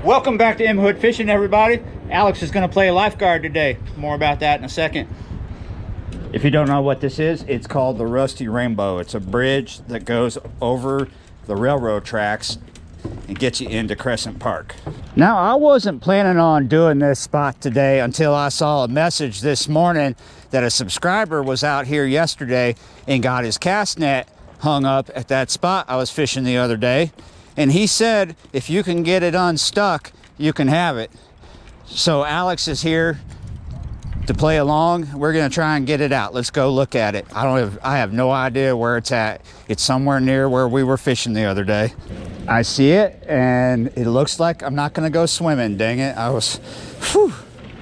Welcome back to M Hood Fishing, everybody. Alex is going to play lifeguard today. More about that in a second. If you don't know what this is, it's called the Rusty Rainbow. It's a bridge that goes over the railroad tracks and gets you into Crescent Park. Now, I wasn't planning on doing this spot today until I saw a message this morning that a subscriber was out here yesterday and got his cast net hung up at that spot I was fishing the other day. And he said, if you can get it unstuck, you can have it. So Alex is here to play along. We're gonna try and get it out. Let's go look at it. I have no idea where it's at. It's somewhere near where we were fishing the other day. I see it, and it looks like I'm not gonna go swimming, dang it. I was,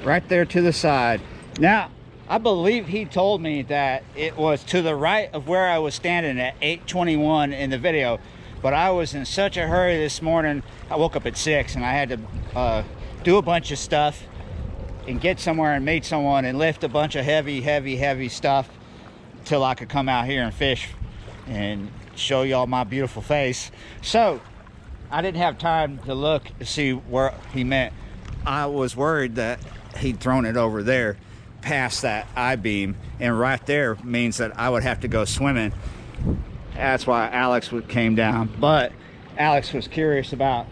right there to the side. Now, I believe he told me that it was to the right of where I was standing at 8:21 in the video. But I was in such a hurry this morning. I woke up at 6 and I had to do a bunch of stuff and get somewhere and meet someone and lift a bunch of heavy stuff till I could come out here and fish and show y'all my beautiful face. So I didn't have time to look to see where he meant. I was worried that he'd thrown it over there past that I-beam, and right there means that I would have to go swimming. That's why Alex came down. But Alex was curious about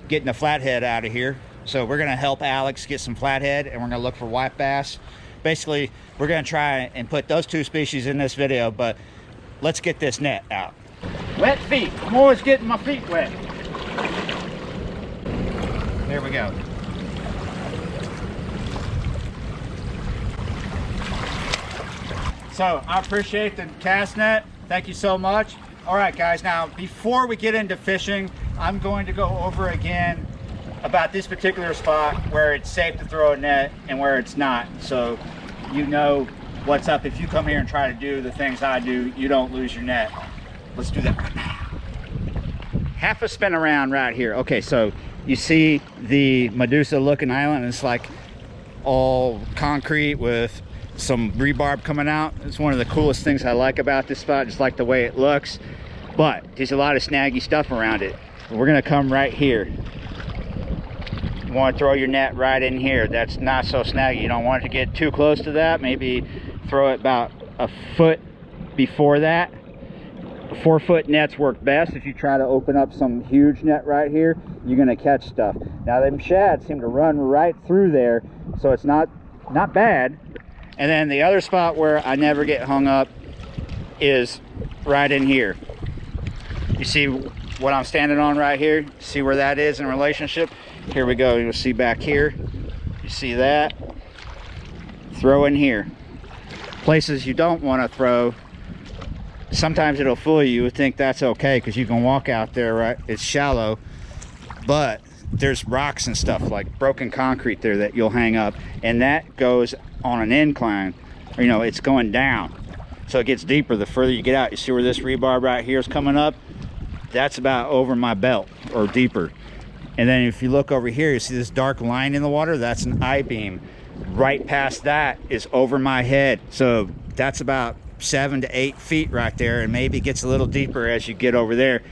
getting a flathead out of here. So we're gonna help Alex get some flathead, and we're gonna look for white bass. Basically, we're gonna try and put those two species in this video, but let's get this net out. Wet feet. I'm always getting my feet wet. There we go. So I appreciate the cast net. Thank you so much. All right, guys, now before we get into fishing, I'm going to go over again about this particular spot where it's safe to throw a net and where it's not, so you know what's up. If you come here and try to do the things I do, you don't lose your net. Let's do that right now. Half a spin around right here. Okay, so you see the Medusa looking island. It's like all concrete with some rebarb coming out. It's one of the coolest things I like about this spot. Just like the way it looks, but there's a lot of snaggy stuff around it. We're gonna come right here. You want to throw your net right in here. That's not so snaggy. You don't want it to get too close to that. Maybe throw it about a foot before that. 4-foot nets work best. If you try to open up some huge net right here, you're gonna catch stuff. Now them shads seem to run right through there, so it's not bad. And then the other spot where I never get hung up is right in here. You see what I'm standing on right here? See where that is in relationship? Here we go. You'll see back here. You see that? Throw in here. Places you don't want to throw, sometimes it'll fool you. You would think that's okay because you can walk out there, right? It's shallow, but there's rocks and stuff like broken concrete there that you'll hang up, and that goes on an incline. You know, it's going down, so it gets deeper the further you get out. You see where this rebarb right here is coming up? That's about over my belt or deeper. And then if you look over here, you see this dark line in the water? That's an I-beam. Right past that is over my head, so that's about 7 to 8 feet right there, and maybe it gets a little deeper as you get over there.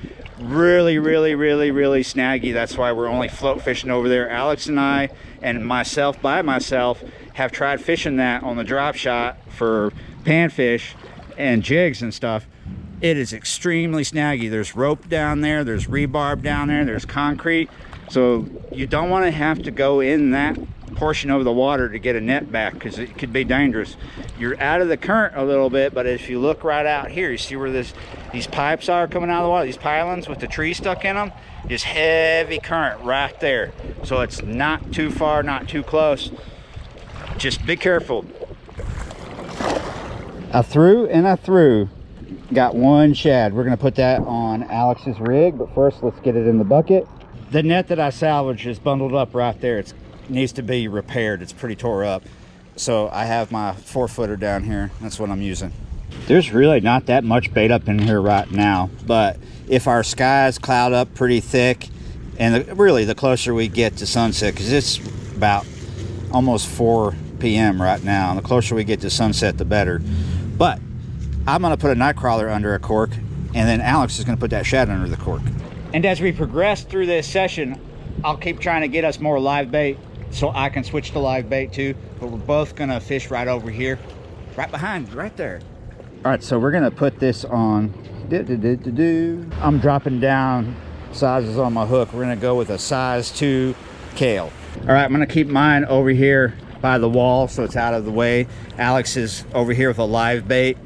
Really snaggy. That's why we're only float fishing over there. Alex and I and myself by myself have tried fishing that on the drop shot for panfish and jigs and stuff. It is extremely snaggy. There's rope down there, there's rebarb down there, there's concrete, so you don't want to have to go in that portion of the water to get a net back because it could be dangerous. You're out of the current a little bit, but if you look right out here, you see where these pipes are coming out of the water, these pylons with the tree stuck in them, is heavy current right there. So it's not too far, not too close. Just be careful. I threw and I threw. Got one shad. We're gonna put that on Alex's rig, but first let's get it in the bucket. The net that I salvaged is bundled up right there. It needs to be repaired. It's pretty tore up. So I have my 4-footer down here. That's what I'm using. There's really not that much bait up in here right now, but if our skies cloud up pretty thick, and really the closer we get to sunset, because it's about almost 4 p.m. right now, and the closer we get to sunset, the better. But I'm gonna put a night crawler under a cork, and then Alex is gonna put that shad under the cork. And as we progress through this session, I'll keep trying to get us more live bait so I can switch to live bait too, but we're both gonna fish right over here, right behind, right there. All right, so we're gonna put this on. I'm dropping down sizes on my hook. We're gonna go with a size 2 Kale. All right, I'm gonna keep mine over here by the wall so it's out of the way. Alex is over here with a live bait.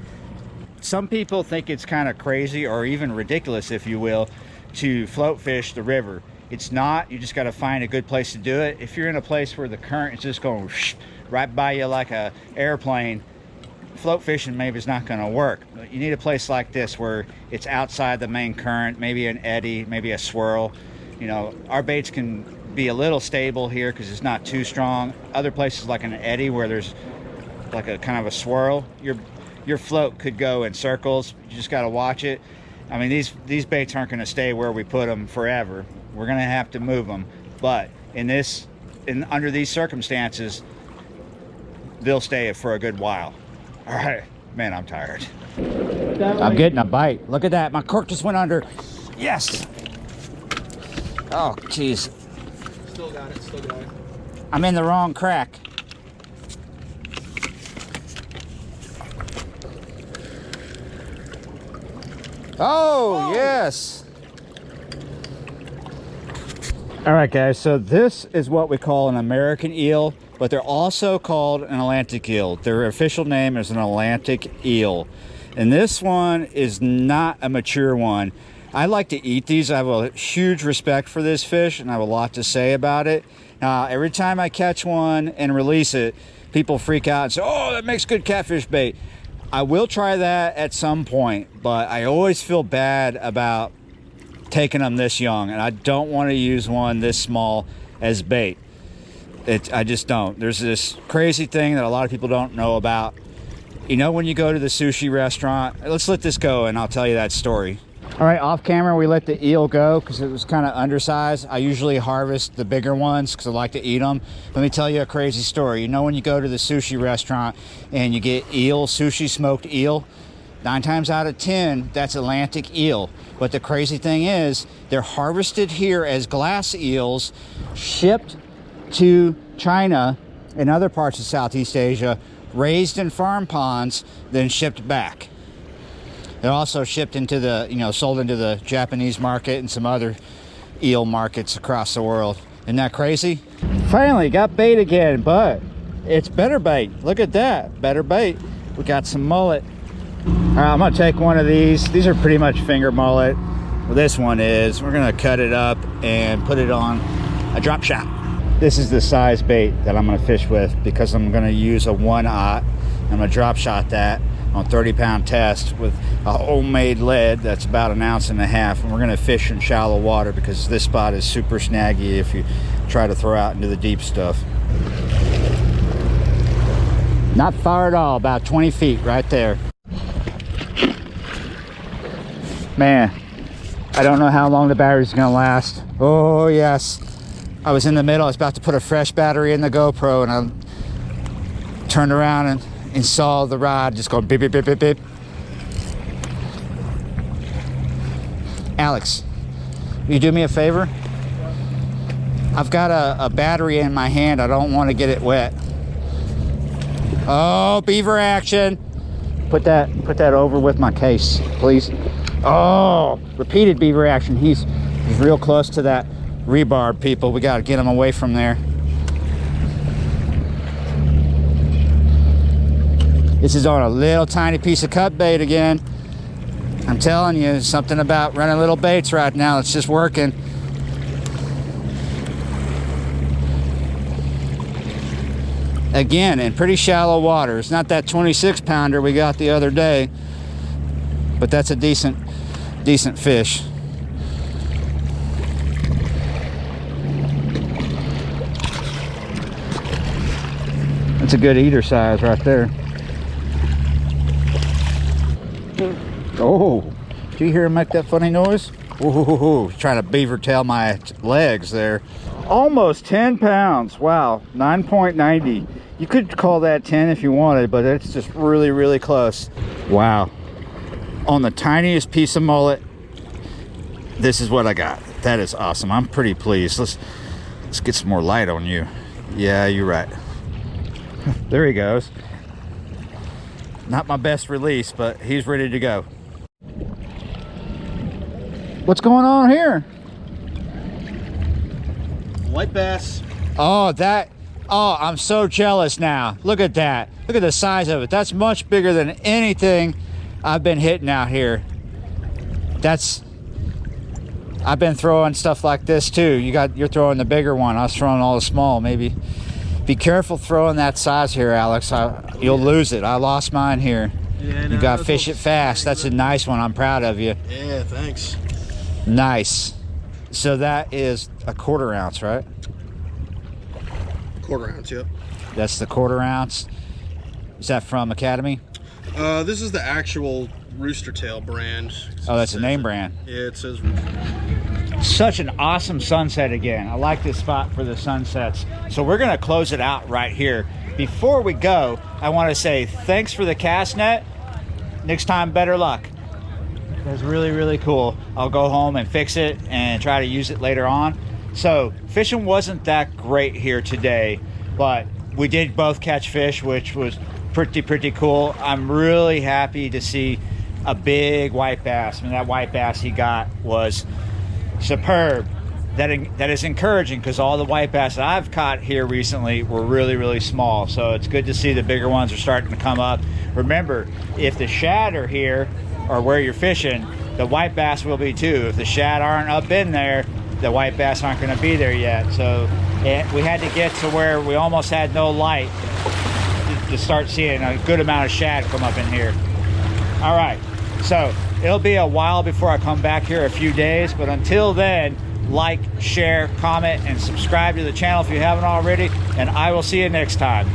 Some people think it's kind of crazy or even ridiculous, if you will, to float fish the river. It's not. You just got to find a good place to do it. If you're in a place where the current is just going right by you like a airplane, float fishing maybe is not going to work. But you need a place like this where it's outside the main current, maybe an eddy, maybe a swirl. You know, our baits can be a little stable here because it's not too strong. Other places like an eddy where there's like a kind of a swirl, your float could go in circles. You just got to watch it. I mean, these baits aren't going to stay where we put them forever. We're going to have to move them, but under these circumstances, they'll stay for a good while. All right, man, I'm tired. I'm getting a bite. Look at that. My cork just went under. Yes. Oh, jeez. Still got it. Still got it. I'm in the wrong crack. Oh, yes. All right, guys, so this is what we call an American eel, but they're also called an Atlantic eel. Their official name is an Atlantic eel. And this one is not a mature one. I like to eat these. I have a huge respect for this fish, and I have a lot to say about it. Now, every time I catch one and release it, people freak out and say, oh, that makes good catfish bait. I will try that at some point, but I always feel bad about taking them this young, and I don't want to use one this small as bait. I just don't. There's this crazy thing that a lot of people don't know about. You know, when you go to the sushi restaurant, let's let this go and I'll tell you that story. All right, off camera, we let the eel go because it was kind of undersized. I usually harvest the bigger ones because I like to eat them. Let me tell you a crazy story. You know, when you go to the sushi restaurant and you get eel, sushi smoked eel, 9 times out of 10, that's Atlantic eel. But the crazy thing is, they're harvested here as glass eels, shipped to China and other parts of Southeast Asia, raised in farm ponds, then shipped back. They're also shipped into the, sold into the Japanese market and some other eel markets across the world. Isn't that crazy? Finally got bait again, but it's better bait. Look at that, better bait. We got some mullet. All right, I'm gonna take one of these. These are pretty much finger mullet. Well, this one is. We're gonna cut it up and put it on a drop shot. This is the size bait that I'm gonna fish with because I'm gonna use a 1/0. I'm gonna drop shot that on 30-pound test with a homemade lead that's about 1.5 ounces, and we're gonna fish in shallow water because this spot is super snaggy if you try to throw out into the deep stuff. Not far at all, about 20 feet right there. Man, I don't know how long the battery's gonna last. Oh yes, I was in the middle. I was about to put a fresh battery in the GoPro, and I turned around and saw the rod just going beep, beep, beep, beep, beep. Alex, will you do me a favor? I've got a battery in my hand. I don't want to get it wet. Oh, beaver action. Put that over with my case, please. Oh, repeated beaver action. He's real close to that rebar, people. We got to get him away from there. This is on a little tiny piece of cut bait again. I'm telling you, something about running little baits right now. It's just working. Again, in pretty shallow water. It's not that 26-pounder we got the other day, but that's a decent fish. That's a good eater size right there. Oh, did you hear him make that funny noise? Ooh, trying to beaver tail my legs there. Almost 10 pounds. Wow, 9.90. You could call that 10 if you wanted, but it's just really, really close. Wow. On the tiniest piece of mullet, this is what I got. That is awesome. I'm pretty pleased. Let's get some more light on you. Yeah, you're right. There he goes. Not my best release, but he's ready to go. What's going on here? White bass. Oh, I'm so jealous now. Look at that. Look at the size of it. That's much bigger than anything I've been hitting out here. I've been throwing stuff like this too. You're throwing the bigger one. I was throwing all the small. Maybe be careful throwing that size here, Alex. You'll lose it. I lost mine here. Yeah, You got to fish it fast. That's a nice one. I'm proud of you. Yeah, thanks. Nice. So that is a 1/4 ounce, right? 1/4 ounce, yep. That's the 1/4 ounce. Is that from Academy? This is the actual Rooster Tail brand. Oh, that's a name brand. Yeah, it says Rooster Tail. Such an awesome sunset again. I like this spot for the sunsets. So we're gonna close it out right here. Before we go, I want to say thanks for the cast net. Next time, better luck. That's really, really cool. I'll go home and fix it and try to use it later on. So fishing wasn't that great here today, but we did both catch fish, which was pretty cool. I'm really happy to see a big white bass. I mean, that white bass he got was superb. That is encouraging, because all the white bass that I've caught here recently were really small. So it's good to see the bigger ones are starting to come up. Remember, if the shad are here or where you're fishing, the white bass will be too. If the shad aren't up in there, the white bass aren't going to be there yet. So we had to get to where we almost had no light to start seeing a good amount of shad come up in here. All right, so it'll be a while before I come back here, a few days, but until then, like, share, comment, and subscribe to the channel if you haven't already, and I will see you next time.